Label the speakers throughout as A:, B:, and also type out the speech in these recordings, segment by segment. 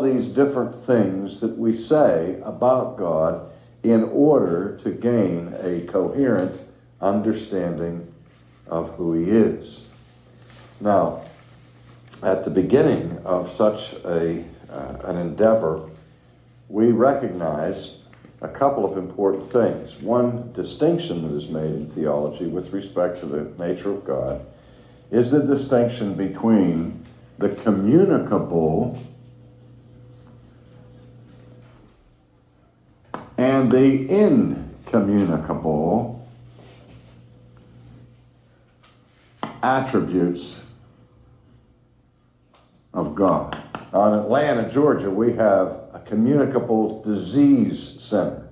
A: these different things that we say about God in order to gain a coherent understanding of who he is. Now, at the beginning of such an endeavor, we recognize a couple of important things. One distinction that is made in theology with respect to the nature of God is the distinction between the communicable and the incommunicable attributes of God. Now, in Atlanta, Georgia, we have a communicable disease center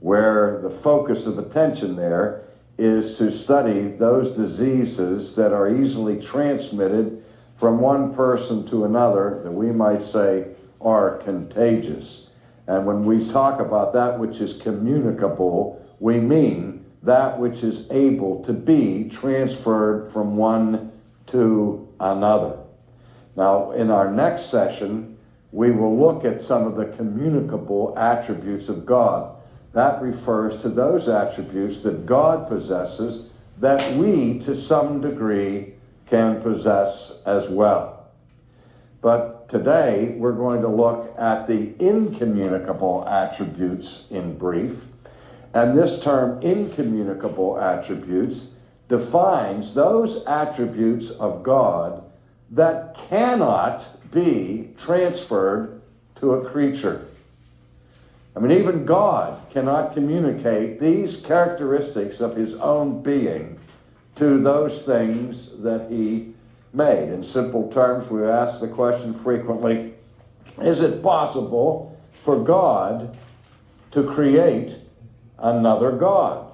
A: where the focus of attention there is to study those diseases that are easily transmitted from one person to another that we might say are contagious. And when we talk about that which is communicable, we mean that which is able to be transferred from one to another. Now, in our next session, we will look at some of the communicable attributes of God. That refers to those attributes that God possesses that we, to some degree, can possess as well. But today, we're going to look at the incommunicable attributes in brief. And this term, incommunicable attributes, defines those attributes of God that cannot be transferred to a creature. I mean, even God cannot communicate these characteristics of his own being to those things that he made. In simple terms, we ask the question frequently, is it possible for God to create another God?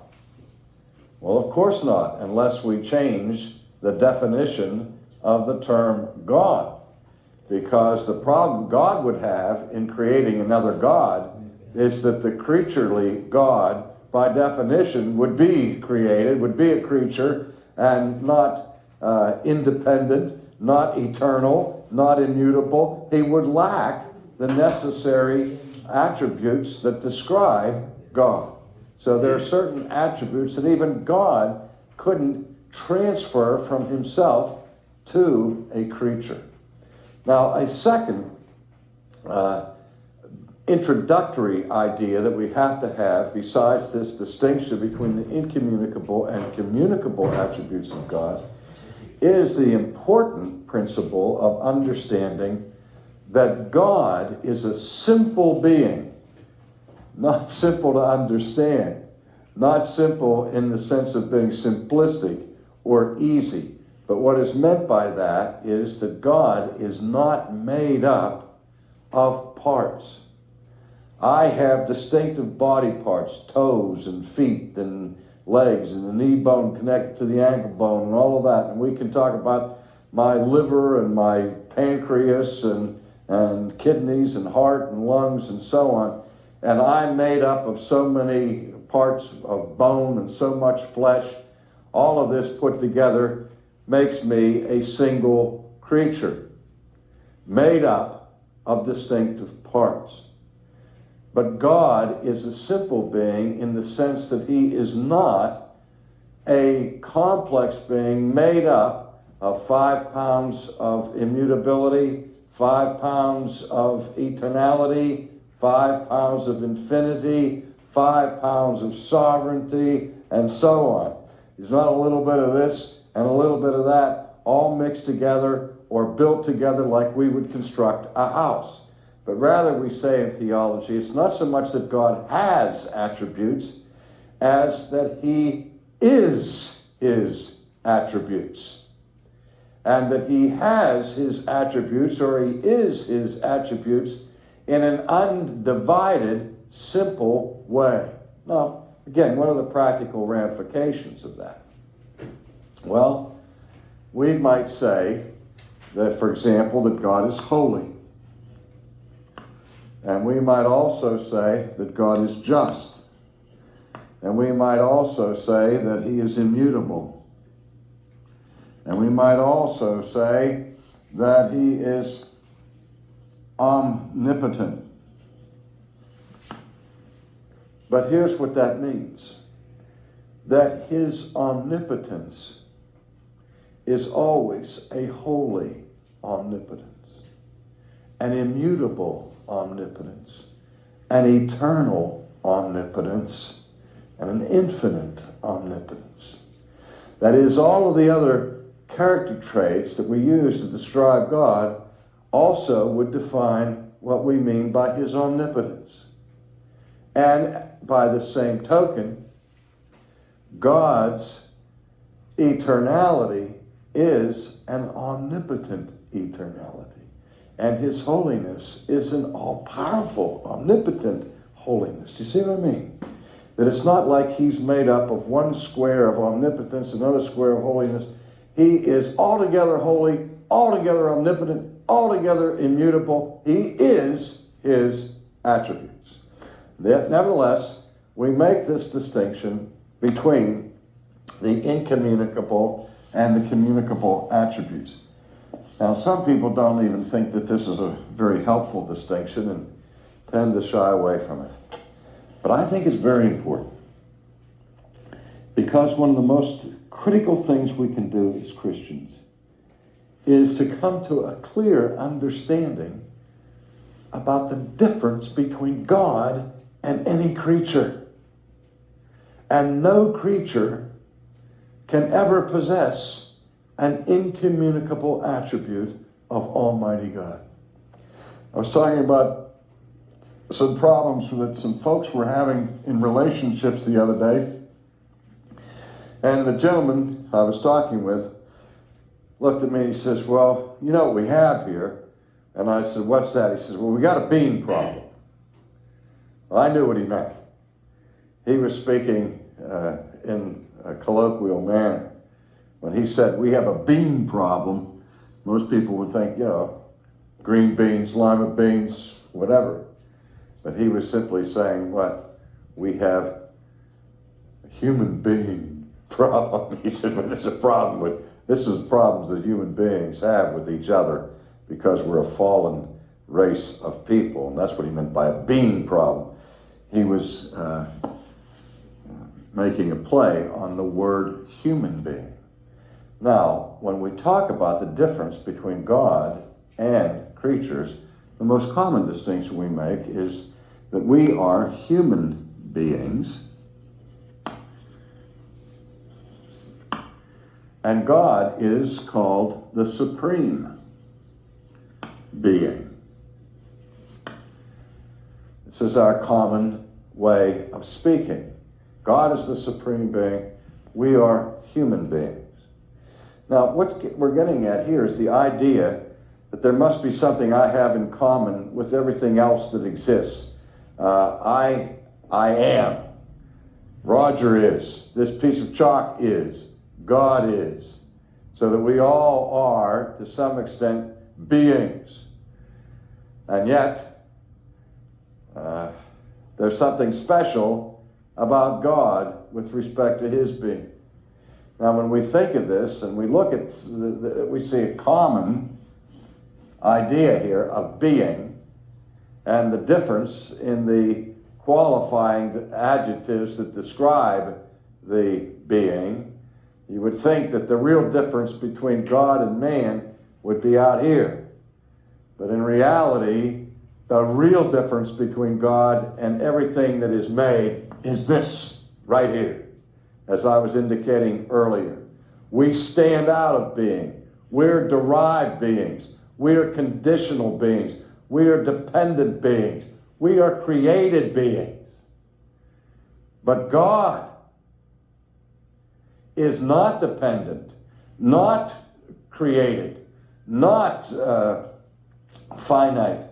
A: Well, of course not, unless we change the definition of the term God. Because the problem God would have in creating another God is that the creaturely God, by definition, would be created, would be a creature, and not independent, not eternal, not immutable. He would lack the necessary attributes that describe God. So there are certain attributes that even God couldn't transfer from himself to a creature. Now, a second introductory idea that we have to have, besides this distinction between the incommunicable and communicable attributes of God, is the important principle of understanding that God is a simple being, not simple to understand, not simple in the sense of being simplistic or easy. But what is meant by that is that God is not made up of parts. I have distinctive body parts, toes and feet and legs and the knee bone connected to the ankle bone and all of that. And we can talk about my liver and my pancreas and kidneys and heart and lungs and so on. And I'm made up of so many parts of bone and so much flesh. All of this put together makes me a single creature, made up of distinctive parts. But God is a simple being in the sense that he is not a complex being made up of 5 pounds of immutability, 5 pounds of eternality, 5 pounds of infinity, 5 pounds of sovereignty, and so on. He's not a little bit of this and a little bit of that, all mixed together or built together like we would construct a house. But rather we say in theology, it's not so much that God has attributes as that he is his attributes. And that he has his attributes, or he is his attributes, in an undivided, simple way. Now, again, what are the practical ramifications of that? Well, we might say that, for example, that God is holy. And we might also say that God is just. And we might also say that he is immutable. And we might also say that he is omnipotent. But here's what that means. That his omnipotence is always a holy omnipotence, an immutable omnipotence, an eternal omnipotence, and an infinite omnipotence. That is, all of the other character traits that we use to describe God also would define what we mean by his omnipotence. And by the same token, God's eternality is an omnipotent eternality. And his holiness is an all-powerful, omnipotent holiness. Do you see what I mean? That it's not like he's made up of one square of omnipotence, another square of holiness. He is altogether holy, altogether omnipotent, altogether immutable. He is his attributes. Nevertheless, we make this distinction between the incommunicable and the communicable attributes. Now, some people don't even think that this is a very helpful distinction and tend to shy away from it. But I think it's very important, because one of the most critical things we can do as Christians is to come to a clear understanding about the difference between God and any creature. And no creature can ever possess an incommunicable attribute of Almighty God. I was talking about some problems that some folks were having in relationships the other day. And the gentleman I was talking with looked at me and he says, well, you know what we have here? And I said, what's that? He says, well, we got a bean problem. Well, I knew what he meant. He was speaking in a colloquial manner. When he said, we have a bean problem, most people would think, green beans, lima beans, whatever. But he was simply saying, what? We have a human being problem. He said, well, this is problems that human beings have with each other because we're a fallen race of people. And that's what he meant by a being problem. He was making a play on the word human being. Now, when we talk about the difference between God and creatures, the most common distinction we make is that we are human beings and God is called the supreme being. This is our common way of speaking. God is the supreme being. We are human beings. Now, what we're getting at here is the idea that there must be something I have in common with everything else that exists. I am. Roger is. This piece of chalk is. God is. So that we all are, to some extent, beings. And yet, there's something special about God with respect to his being. Now, when we think of this and we look at, we see a common idea here of being and the difference in the qualifying adjectives that describe the being, you would think that the real difference between God and man would be out here. But in reality, the real difference between God and everything that is made is this right here. As I was indicating earlier, we stand out of being. We're derived beings. We are conditional beings. We are dependent beings. We are created beings. But God is not dependent, not created, not finite,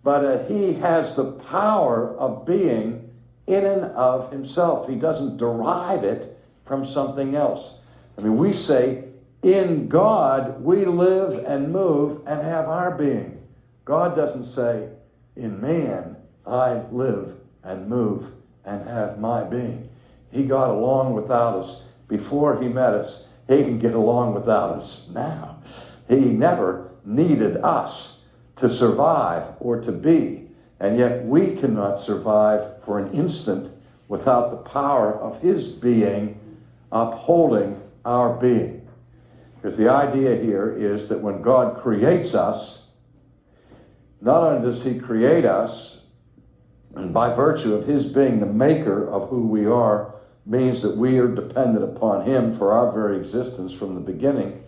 A: but he has the power of being in and of himself. He doesn't derive it from something else. I mean, we say, in God we live and move and have our being. God doesn't say, in man I live and move and have my being. He got along without us before he met us. He can get along without us now. He never needed us to survive or to be. And yet we cannot survive for an instant without the power of his being upholding our being. Because the idea here is that when God creates us, not only does he create us, and by virtue of his being the maker of who we are, means that we are dependent upon him for our very existence from the beginning.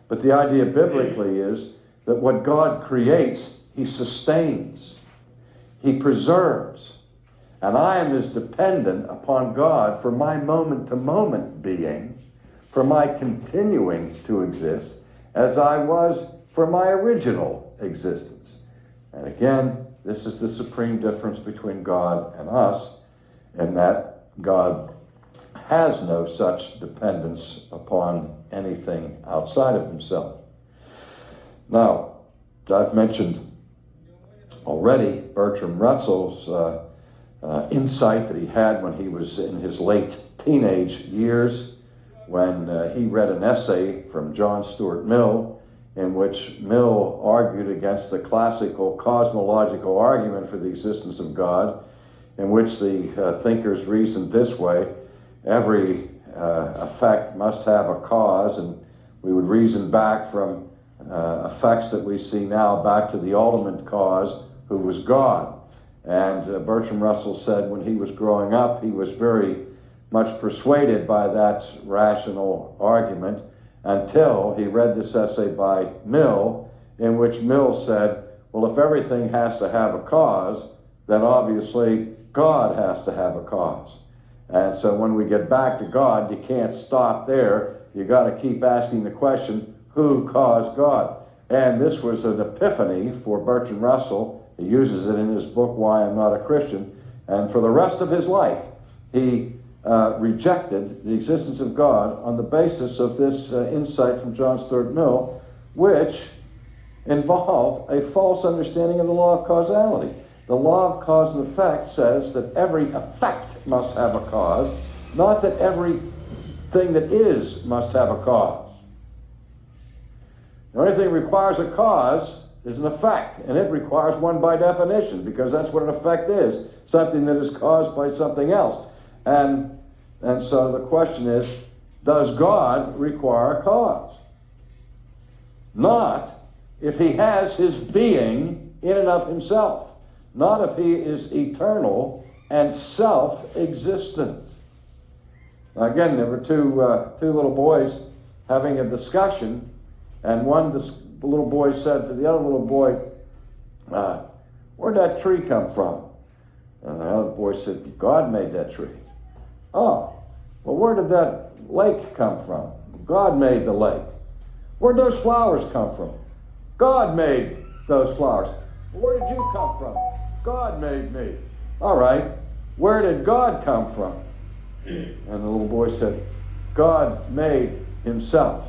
A: But the idea biblically is that what God creates, he sustains, he preserves. And I am as dependent upon God for my moment-to-moment being, for my continuing to exist, as I was for my original existence. And again, this is the supreme difference between God and us, in that God has no such dependence upon anything outside of himself. Now, I've mentioned already Bertrand Russell's insight that he had when he was in his late teenage years, when he read an essay from John Stuart Mill, in which Mill argued against the classical cosmological argument for the existence of God, in which the thinkers reasoned this way: every effect must have a cause, and we would reason back from effects that we see now back to the ultimate cause, who was God. And Bertrand Russell said when he was growing up, he was very much persuaded by that rational argument until he read this essay by Mill, in which Mill said, well, if everything has to have a cause, then obviously God has to have a cause. And so when we get back to God, you can't stop there. You got to keep asking the question, who caused God? And this was an epiphany for Bertrand Russell. He uses it in his book, Why I'm Not a Christian. And for the rest of his life, he rejected the existence of God on the basis of this insight from John Stuart Mill, which involved a false understanding of the law of causality. The law of cause and effect says that every effect must have a cause, not that everything that is must have a cause. The only thing that requires a cause is an effect, and it requires one by definition, because that's what an effect is, something that is caused by something else. And so the question is, does God require a cause? Not if he has his being in and of himself. Not if he is eternal and self-existent. Now again, there were two little boys having a discussion, and the little boy said to the other little boy, where'd that tree come from? And the other boy said, God made that tree. Oh, well, where did that lake come from? God made the lake. Where'd those flowers come from? God made those flowers. Where did you come from? God made me. All right, where did God come from? And the little boy said, God made himself.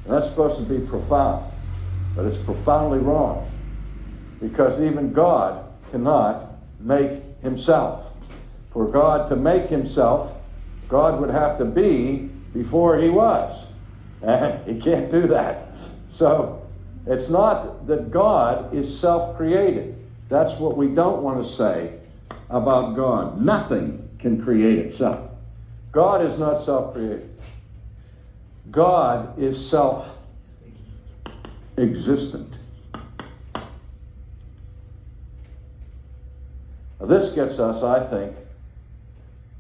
A: And that's supposed to be profound, but it's profoundly wrong, because even God cannot make himself. For God to make himself, God would have to be before he was, and he can't do that. So it's not that God is self-created. That's what we don't want to say about God. Nothing can create itself. God is not self-created. God is self-existent. Now, this gets us, I think,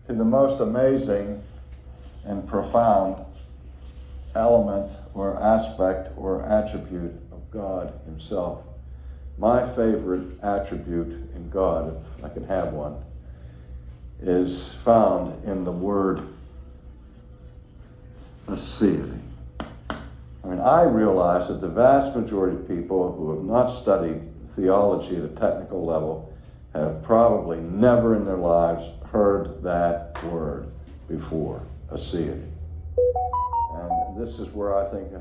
A: to the most amazing and profound element or aspect or attribute of God himself. My favorite attribute in God, if I can have one, is found in the word aseity. I mean, I realize that the vast majority of people who have not studied theology at a technical level have probably never in their lives heard that word before, aseity. And this is where I think,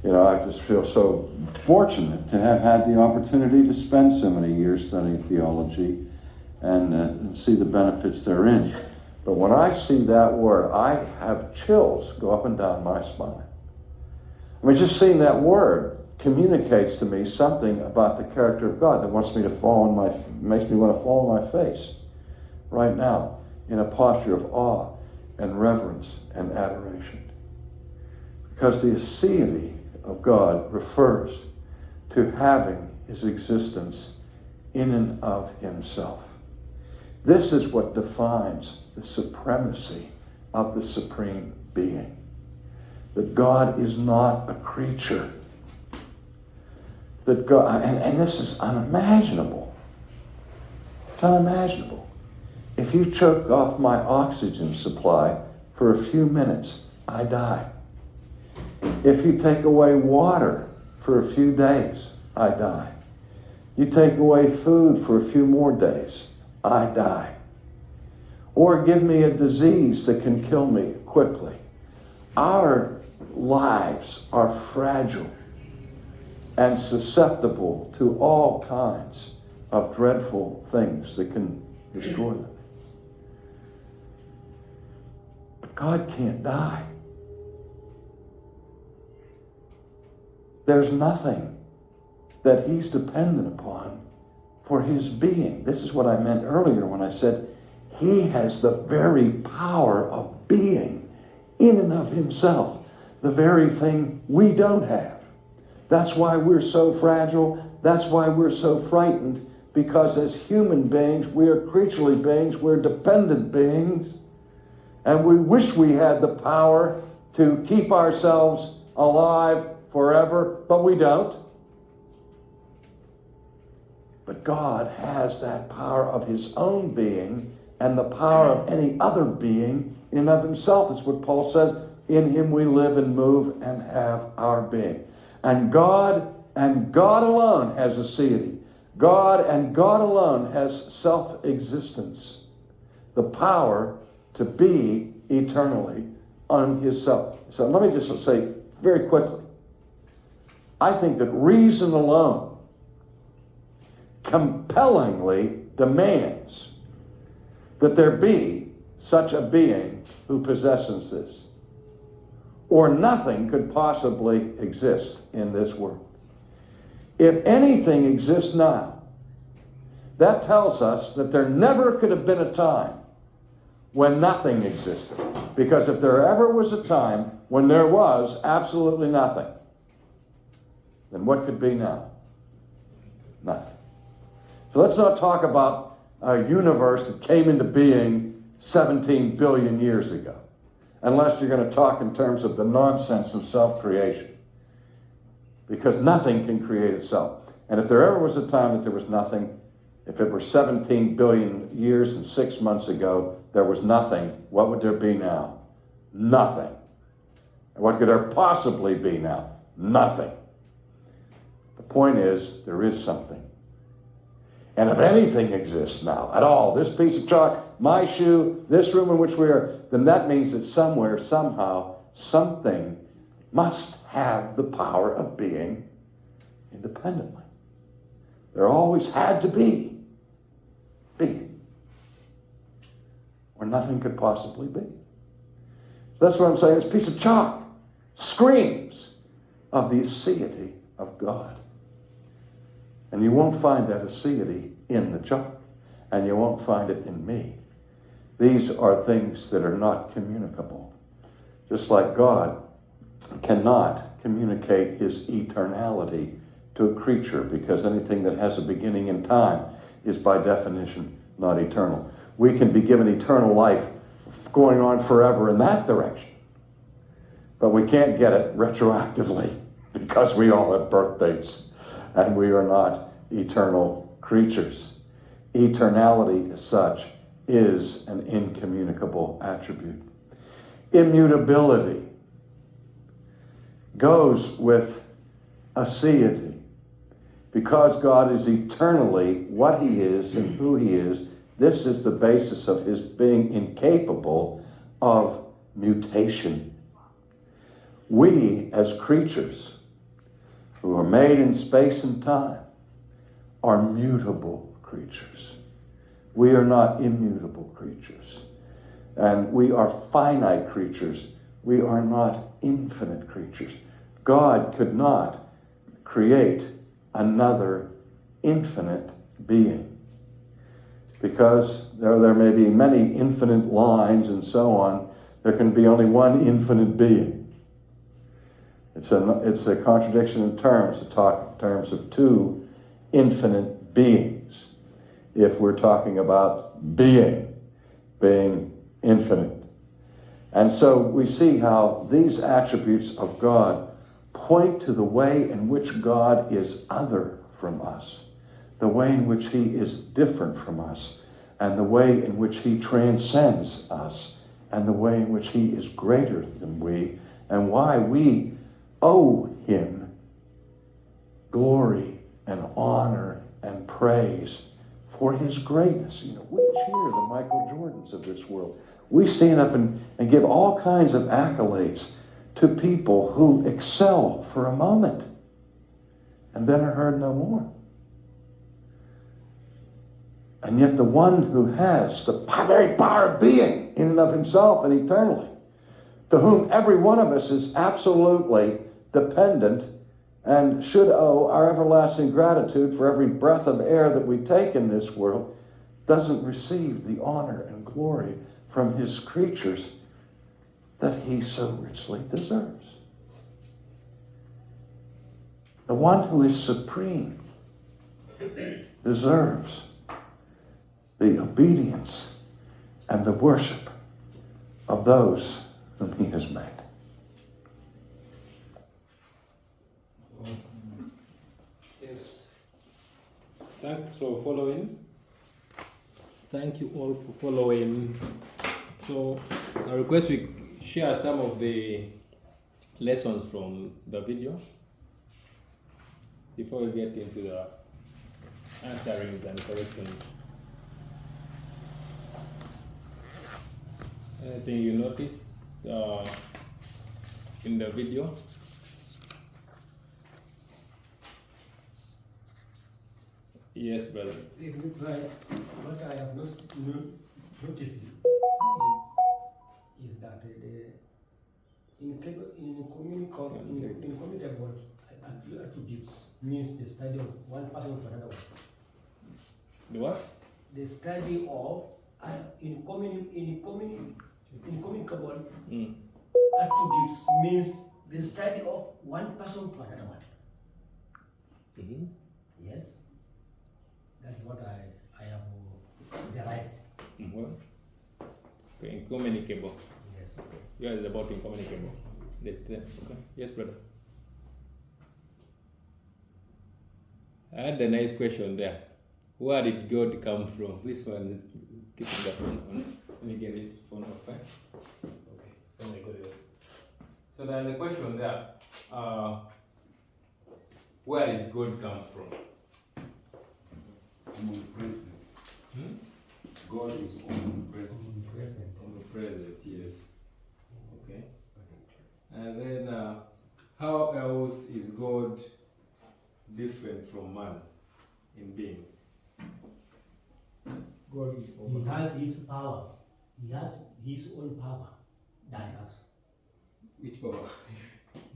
A: I just feel so fortunate to have had the opportunity to spend so many years studying theology and see the benefits therein. But when I see that word, I have chills go up and down my spine. I mean, just seeing that word communicates to me something about the character of God that makes me want to fall on my face right now in a posture of awe and reverence and adoration. Because the aseity of God refers to having his existence in and of himself. This is what defines the supremacy of the supreme being. That God is not a creature. That God, and this is unimaginable. It's unimaginable. If you choke off my oxygen supply for a few minutes, I die. If you take away water for a few days, I die. You take away food for a few more days, I die. Or give me a disease that can kill me quickly. Our lives are fragile and susceptible to all kinds of dreadful things that can destroy them. But God can't die. There's nothing that he's dependent upon for his being. This is what I meant earlier when I said he has the very power of being in and of himself, the very thing we don't have. That's why we're so fragile. That's why we're so frightened, because as human beings, we are creaturely beings, we're dependent beings, and we wish we had the power to keep ourselves alive forever, but we don't. But God has that power of his own being and the power of any other being in and of himself. That's what Paul says, in him we live and move and have our being. And God alone has aseity. God and God alone has self-existence. The power to be eternally on his self. So let me just say very quickly, I think that reason alone compellingly demands that there be such a being who possesses this. Or nothing could possibly exist in this world. If anything exists now, that tells us that there never could have been a time when nothing existed. Because if there ever was a time when there was absolutely nothing, then what could be now? Nothing. So let's not talk about a universe that came into being 17 billion years ago, unless you're going to talk in terms of the nonsense of self-creation. Because nothing can create itself. And if there ever was a time that there was nothing, if it were 17 billion years and 6 months ago, there was nothing, what would there be now? Nothing. And what could there possibly be now? Nothing. The point is, there is something. And if anything exists now at all, this piece of chalk, my shoe, this room in which we are, then that means that somewhere, somehow, something must have the power of being independently. There always had to be being, or nothing could possibly be. So that's what I'm saying. This piece of chalk screams of the aseity of God. And you won't find that aseity in the chalk, and you won't find it in me. These are things that are not communicable. Just like God cannot communicate his eternality to a creature, because anything that has a beginning in time is by definition not eternal. We can be given eternal life going on forever in that direction, but we can't get it retroactively because we all have birth dates and we are not eternal creatures. Eternality as such is an incommunicable attribute. Immutability goes with aseity. Because God is eternally what he is and who he is, this is the basis of his being incapable of mutation. We, as creatures who are made in space and time, are mutable creatures. We are not immutable creatures. And we are finite creatures. We are not infinite creatures. God could not create another infinite being. Because there may be many infinite lines and so on, there can be only one infinite being. It's a contradiction in terms to talk in terms of two infinite beings. If we're talking about being infinite. And so we see how these attributes of God point to the way in which God is other from us, the way in which he is different from us, and the way in which he transcends us, and the way in which he is greater than we, and why we owe him glory and honor and praise for his greatness. We cheer the Michael Jordans of this world. We stand up and give all kinds of accolades to people who excel for a moment and then are heard no more. And yet the one who has the very power of being in and of himself and eternally, to whom every one of us is absolutely dependent and should owe our everlasting gratitude for every breath of air that we take in this world, doesn't receive the honor and glory from his creatures that he so richly deserves. The one who is supreme deserves the obedience and the worship of those whom he has made.
B: Yes. Thanks for following. Thank you all for following. So I request we share some of the lessons from the video before we get into the answerings and corrections. Anything you noticed in the video? Yes, brother.
C: What I have noticed is that in communicable attributes means the study of one person to another one.
B: The what?
C: The study of incommunicable attributes means the study of one person to another one.
B: Mm-hmm.
C: Yes, that's what I have realized.
B: Mm-hmm. Okay, incommunicable.
C: Yes.
B: Okay. Yeah, it's about incommunicable. Okay. Yes, brother. I had a nice question there. Where did God come from? This one is keeping the phone on. Let me get this phone off. Okay. So I got it. So there's a question there. Where did God come from?
D: Omnipresent. God is omnipresent.
B: Omnipresent, yes. Okay. And then, how else is God different from man in being?
C: God is he has his powers. He has his own power than us.
B: Which power?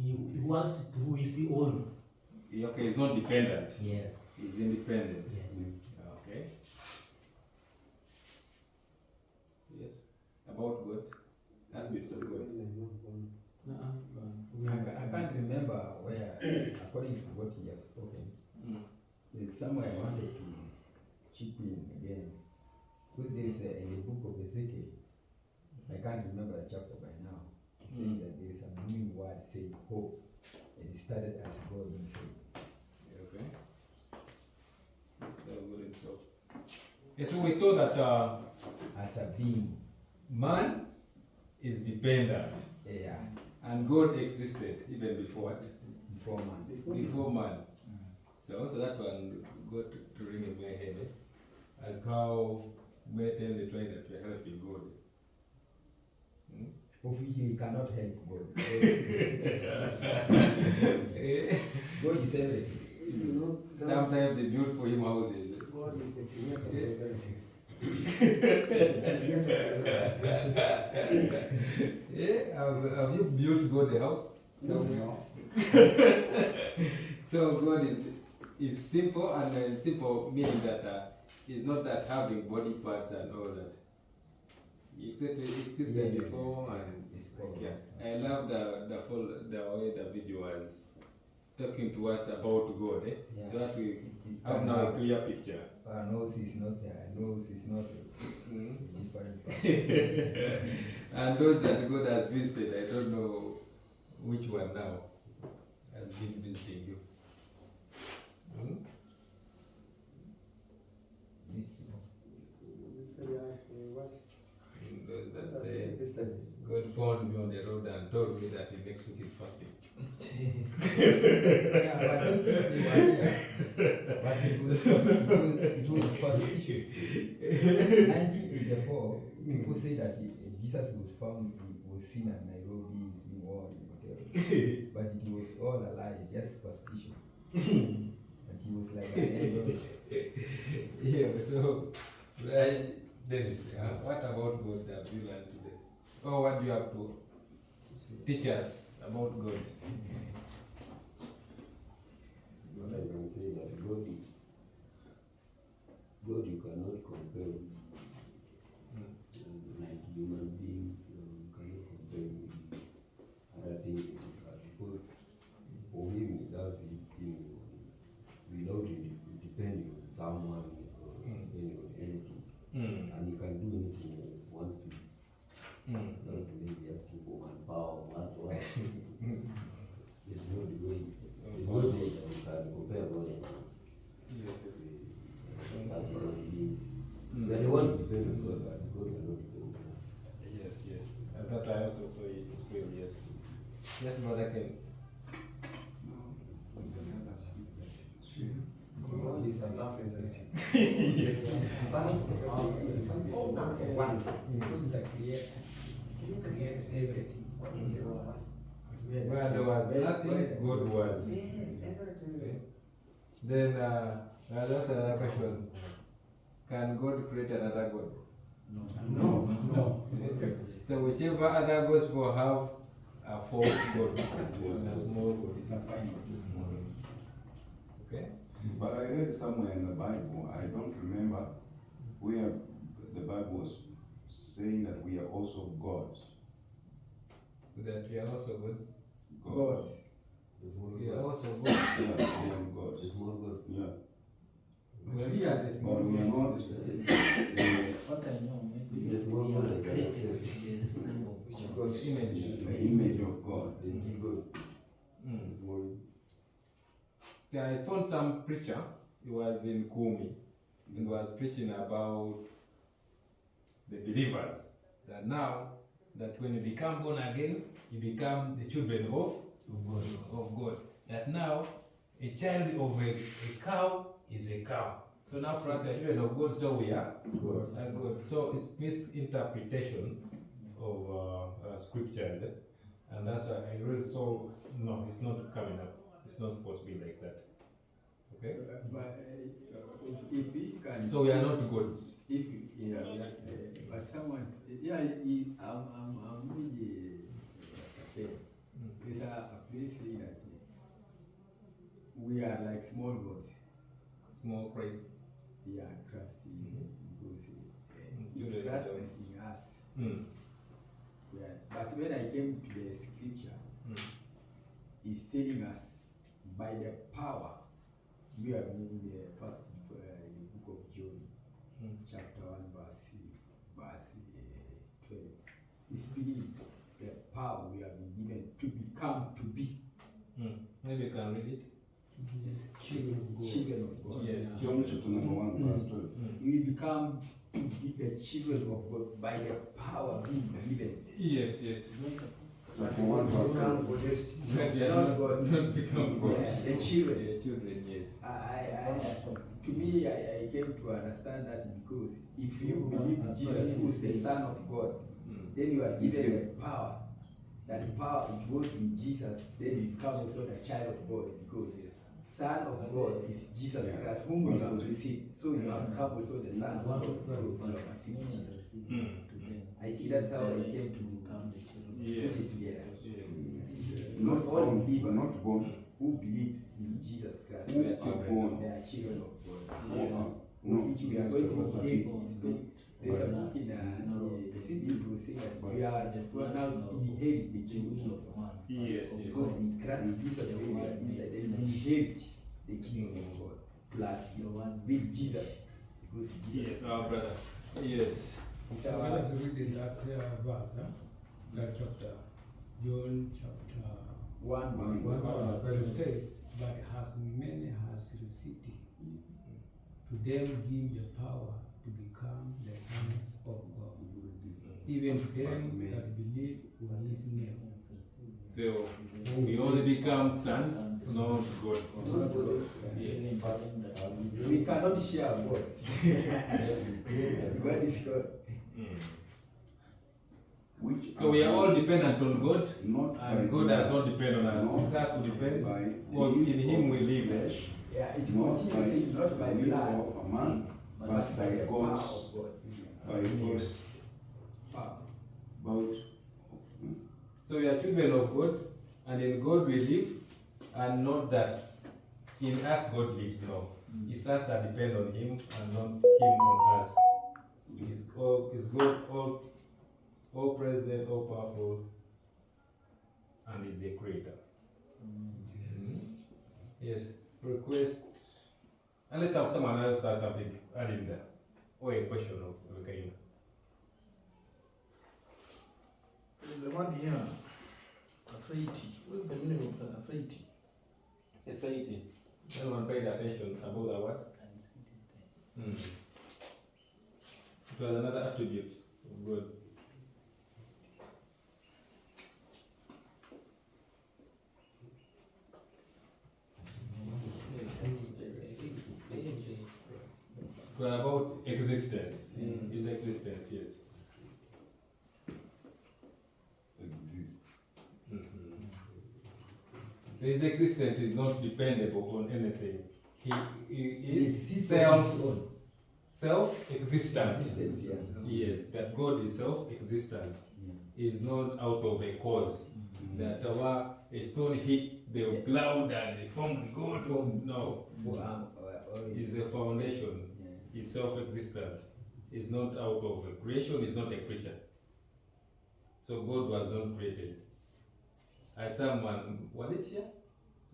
C: He wants to do his own.
B: Okay, he's not dependent.
C: Yes.
B: He's independent.
C: Yes.
B: Okay. Yes. About God. Attributes of God.
D: I can't remember where, according to what he has spoken, there's somewhere I wanted to chip in again. Because there is in the book of Ezekiel, I can't remember the chapter by now, saying that there is a new word saying hope, and it started as God himself.
B: Okay. So good himself. Yes, so we saw that
D: As a being.
B: man is dependent.
D: Yeah.
B: And God existed even before
D: Man.
B: Before man. So also that one got to ring in my head, as how many times they try that to help God.
D: Officially, you cannot help God. God is everything.
B: Sometimes they build for him houses.
C: God is the creator.
B: Yeah, have you built God a house?
D: No.
B: So God is simple, and simple meaning that it's not that having body parts and all that. It existed before, and
D: it's
B: like, yeah. I love the way the video was talking to us about God,
D: Yeah.
B: so that we have now a clear picture.
D: Our nose is not there. Nose is not a different part.
B: And those that God has visited, I don't know which one now has been visiting you. Those that say, God found me on the road and told me that he next week is fasting.
D: Yeah, but those things they were here. But it was persecution. 1984, people say that Jesus was found, was seen at Nairobi, is being all in hotel. But it was all a lie, just superstition. And he was like an angel.
B: Yeah, so, right, Dennis, what about God have you learned today? Or what do you have to teach us about God?
E: What I can say that God you cannot compare like human beings, you cannot compare with other things because for him he does his thing without depending on someone or depending on anything. And he can do anything he wants to do. Not maybe asking for manpower, what. There's no way. There's no way that we can compare God and as human beings. We are the one to depend on God, but God cannot depend on us.
B: Yes, yes. I thought I also saw it in school, yes. Yes, Brother Ken.
C: God is above everything.
D: One, because the creator, he created everything.
B: Where there was nothing, God was. Okay. Then, that's another question. Can God create another God?
C: No.
B: So whichever other gospel have a false God, a small God.
C: It's a final.
B: Okay?
F: But I read somewhere in the Bible, I don't remember where the Bible was saying that we are also gods.
B: That we are also gods.
F: God.
B: We are also gods.
F: Yeah, we are gods.
E: The small God.
F: Yeah.
B: Well, we are the small
F: But we are not.
C: What I know, maybe
E: The small
C: we
E: God
C: are
E: is
C: created
E: accepted.
C: in the Son of God.
B: God's image.
F: The image of God.
E: The G God.
B: Mm.
E: Small.
B: Yeah, I found some preacher, he was in Kumi, and was preaching about the believers, that now, that when you become born again, you become the children of God. That now, a child of a cow is a cow. So now for us, we are children of God, so we are God. So it's misinterpretation of scripture, and that's why I really saw, no, it's not coming up. It's not supposed to be like that. Okay?
D: If we can,
B: So we are not gods.
D: but someone, I'm really there's a place saying that we are like small gods.
B: Small Christ.
D: Yeah, trust in because
B: Children
D: he
B: of
D: trusts
B: God.
D: in us.
B: Mm.
D: Yeah. But when I came to the scripture, he's telling us by the power we are in the first the book of John, chapter 1, verse 12. He's speaking the power we have been given to become to be
B: Maybe you can read it.
D: children of God.
B: Yes.
F: John chapter number 1, verse 12.
D: We become to be the children of God by the power being given.
B: Yes, yes.
F: Chapter 1, verse 12.
B: We are not gods, not become gods.
D: The children.
B: The children, yes.
D: To me, I came to understand that because if you believe Jesus who is the Son of God, then you are given the power. That power, it goes with Jesus, then you become also the child of God because Son of God is Jesus Christ, whom you have received. So you have become also the Son of God because you have received Jesus. I think that's how I came to become the children.
B: Yes.
D: Put it together.
B: Yes.
F: Not born, not born.
D: who believes in Jesus Christ.
F: Who are born.
D: They are children of God.
B: Yes.
F: No,
D: Which we are going to today. There's a book in the Hebrew saying that we are now inherit the kingdom of God.
B: Yes,
D: Because in Christ Jesus we are inside, then we inherit the kingdom of God. Plus with Jesus. Because Jesus.
B: Yes, our brother. Yes.
D: is
G: So
D: our-
G: let's read in that verse, that chapter, John chapter
D: 1 verse
G: 1,
D: 1.
G: where it says, "But as many has received him, to them give the power to become the sons of God, even to them that believe in his name."
B: So we only become sons, not gods. Yes.
D: We cannot share God. God is God.
F: Which
B: So we are all dependent on God,
F: not
B: and
F: by
B: God does
F: blood,
B: not depend on us.
F: not
B: He has to depend
F: by
B: because in Him we live.
F: flesh,
D: Yeah, it
F: not
D: continues
F: by
D: saying not by
F: the will
D: blood,
F: of a man, but by
D: the power
F: God's,
D: of God.
F: by God's
D: Power.
F: about.
B: So we are children of God, and in God we live, and not that in us God lives. No, it's us that depend on Him, and not Him on us. Is God all present, all powerful, and is the Creator. Yes. Request. Unless someone else has something adding there, or a question of Kaina.
C: There's a word here, aseity. What's the meaning of the aseity?
B: Society. Anyone paid attention about that word? It was another attribute of God. It was about existence. His existence, yes.
F: Exist.
B: So his existence is not dependable on anything. He is
D: Exists on his own.
B: self-existent.
D: Existence, yeah.
B: Yes, that God is self-existent. Is not out of a cause. That a stone hit the cloud and it formed God. No, is the foundation. Is self-existent. Is not out of a creation. Is not a creature. So God was not created. As someone, was it here?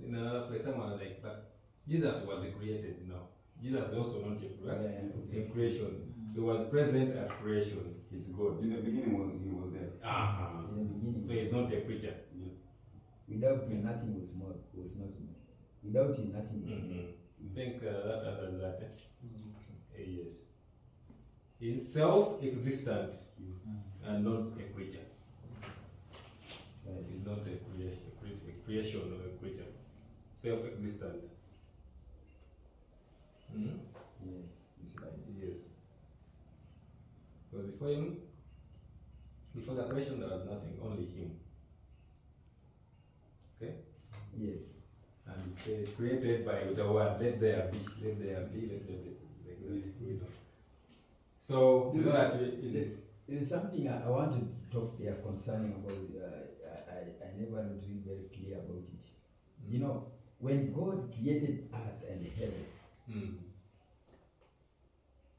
B: In another place, someone was like, but Jesus was created. No, Jesus is also not a creation. He was present at creation. He's God.
F: In the beginning, he was there.
D: In the beginning.
B: So he's not a creature.
D: Without him, nothing was not made. Without him, nothing was made.
B: I think that answers that. Yes. He's self-existent and not a creature. He's not a creation or a creature. Self-existent.
D: It's like
B: Yes. But before him, before the creation, there was nothing, only him. Okay?
D: yes.
B: And it's created by the word, let there be, let there be, let there be. Like that is created. So,
D: There is-
B: that
D: There is something I want to talk there concerning about. I never really very clear about it. You know, when God created earth and heaven,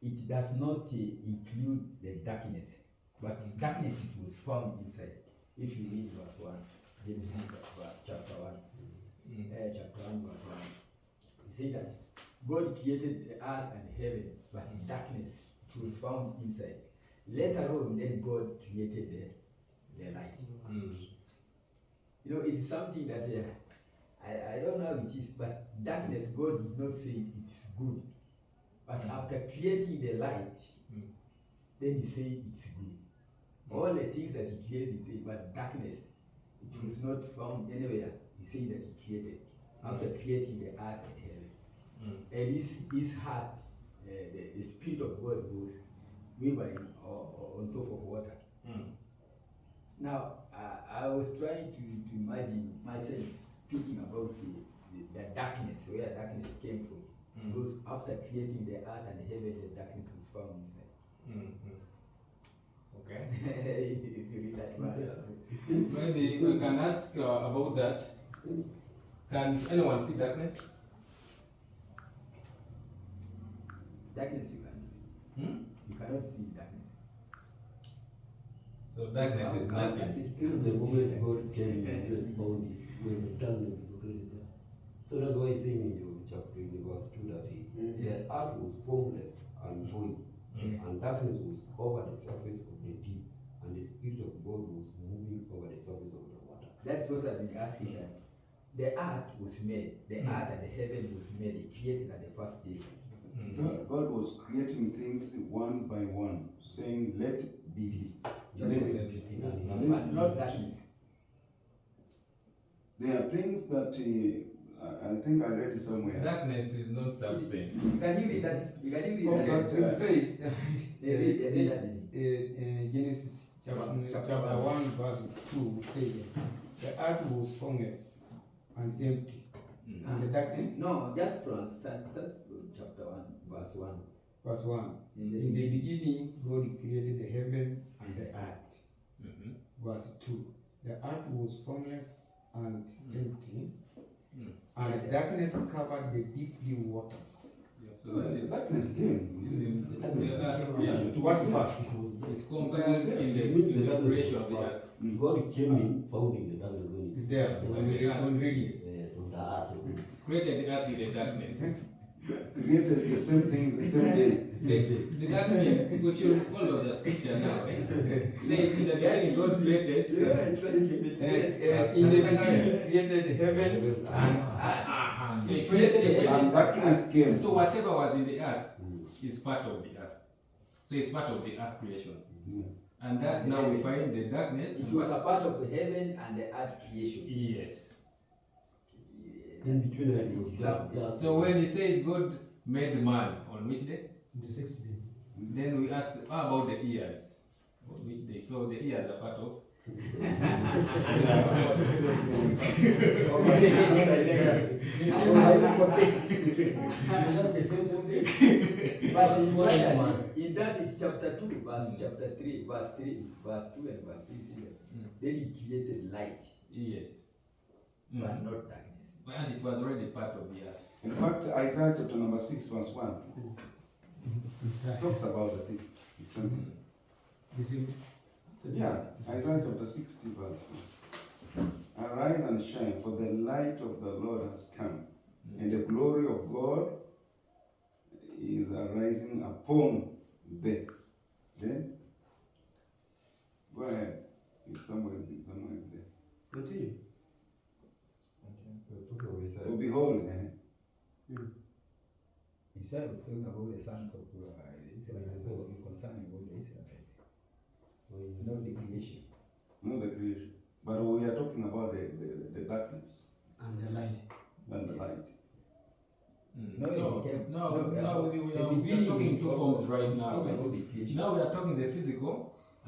D: it does not include the darkness, but darkness it was found inside. If you read verse 1, Genesis chapter 1, chapter 1 verse 1, he said that God created the earth and heaven, but darkness it was found inside. Later on, then God created the light. You know, it's something that I don't know how it is, but darkness, God did not say it's good. But after creating the light, then he said it's good. All the things that he created, he said, but darkness, it was not found anywhere. He said that he created after creating the earth and heaven. And his heart, the Spirit of God was wavering on top of water. Now, I was trying to imagine myself speaking about the darkness, where darkness came from. Because after creating the earth and the heaven, the darkness was found inside.
B: Okay.
D: If you read that verse.
B: Maybe we can ask about that. Can anyone see darkness?
D: Darkness you cannot see.
B: Hmm?
D: You cannot see darkness.
B: So darkness is nothing.
E: Since the moment God came and found it, when the darkness is already there. So that's why he's saying in your chapter in verse 2 that the earth was formless and void, and darkness was over the surface of the deep, and the Spirit of God was moving over the surface of the water.
D: That's what I've been asking that. The earth was made, the earth and the heaven was made, created at the first day.
F: So God was creating things one by one, saying, let it be. Let it be.
D: But not darkness.
F: There are things that I think I read it somewhere.
B: Darkness is not substance.
D: Can you read that? You can you
G: But
D: read that?
G: it says
D: Genesis
G: chapter 1 verse 2 says the earth was formless and empty. And the darkness,
D: No, just from chapter 1, verse 1.
G: verse 1. In the beginning, God created the heaven and the earth. Verse 2. The earth was formless and empty, and darkness covered the deeply waters.
B: So that is
F: Darkness came.
G: What first?
B: it's compared in the creation of the earth.
E: God came in, founding the darkness when
G: Is there when reading?
E: yes, on the earth.
B: Created the earth in the darkness.
F: Created the same thing, the same day.
B: The darkness, if you follow the scripture now, says in the beginning God created.
G: In the beginning, created the heavens and earth.
B: So he created the
F: And
B: heavens.
F: darkness came.
B: So whatever was in the earth is part of the earth. So it's part of the earth creation. And that now we find the darkness.
D: It was a part of the heaven and the earth creation.
B: Yes.
E: In between it was dark.
B: So when he says God made man on which day?
G: The sixth day.
B: Then we ask, how about the ears? On which day? So the ears are part of.
D: But in that is chapter 2, verse chapter 3, verse 3, verse 2 and verse 3 see that. Then he created light,
B: Yes.
D: but not darkness.
B: And it was already part of the earth.
F: In fact, Isaiah chapter number 6 verse 1 talks about the thing. It's something. Yeah, Isaiah chapter 60 verse 1. Arise and shine, for the light of the Lord has come, and the glory of God is arising upon thee. Then, go ahead. It's somewhere there.
E: Continue.
F: Oh, behold,
D: Isaiah was talking about the sons of Israel, concerning all the Israelites, not the creation.
F: not the creation. But we are talking about the darkness
C: And the light.
F: and the light.
B: So now we are talking two forms right now. Now we are talking the physical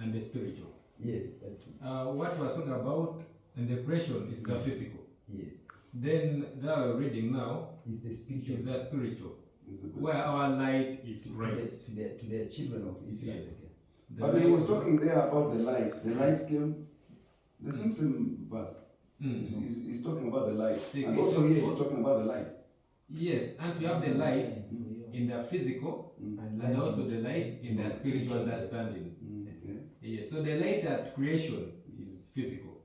B: and the spiritual.
D: Yes, that's it.
B: What we are talking about in the creation is the physical.
D: Yes.
B: Then that we're reading now
D: It's the spiritual.
B: is the spiritual,
F: It's a good-
B: where our light is raised.
D: To the children of Israel.
B: Yes. The
F: But he
B: light-
F: was talking there about the light. The light came. The same verse. He's talking about the light. And also here he's talking about the light.
B: Yes, and we have the light in the physical and also the light in the spiritual understanding.
F: Okay.
B: Yes, so the light at creation is physical.